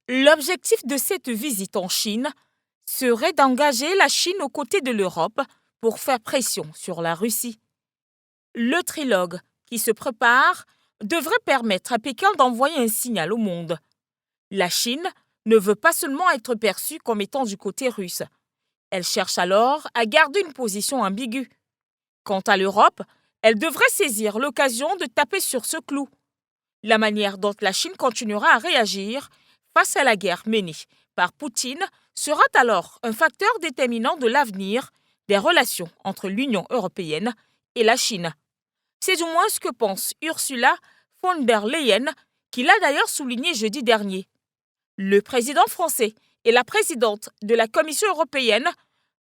L'objectif de cette visite en Chine serait d'engager la Chine aux côtés de l'Europe pour faire pression sur la Russie. Le trilogue qui se prépare devrait permettre à Pékin d'envoyer un signal au monde. La Chine ne veut pas seulement être perçue comme étant du côté russe. Elle cherche alors à garder une position ambiguë. Quant à l'Europe, elle devrait saisir l'occasion de taper sur ce clou. La manière dont la Chine continuera à réagir face à la guerre menée par Poutine sera alors un facteur déterminant de l'avenir des relations entre l'Union européenne et la Chine. C'est du moins ce que pense Ursula von der Leyen, qui l'a d'ailleurs souligné jeudi dernier. Le président français et la présidente de la Commission européenne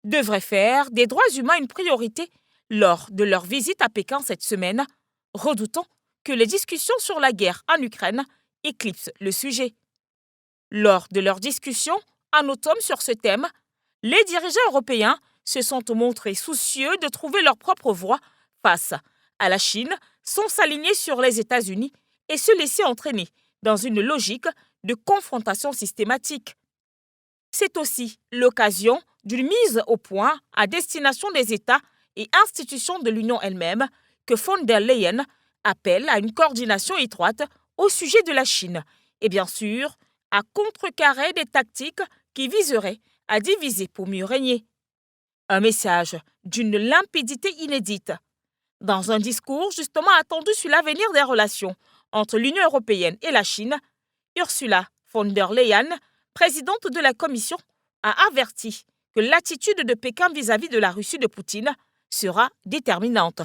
devraient faire des droits humains une priorité lors de leur visite à Pékin cette semaine, redoutant que les discussions sur la guerre en Ukraine éclipsent le sujet. Lors de leurs discussions en automne sur ce thème, les dirigeants européens se sont montrés soucieux de trouver leur propre voie face à la Chine sans s'aligner sur les États-Unis et se laisser entraîner dans une logique de confrontation systématique. C'est aussi l'occasion d'une mise au point à destination des États et institutions de l'Union elle-même que von der Leyen appelle à une coordination étroite au sujet de la Chine et bien sûr à contrecarrer des tactiques qui viseraient à diviser pour mieux régner. Un message d'une limpidité inédite. Dans un discours justement attendu sur l'avenir des relations entre l'Union européenne et la Chine, Ursula von der Leyen, présidente de la Commission, a averti que l'attitude de Pékin vis-à-vis de la Russie de Poutine sera déterminante.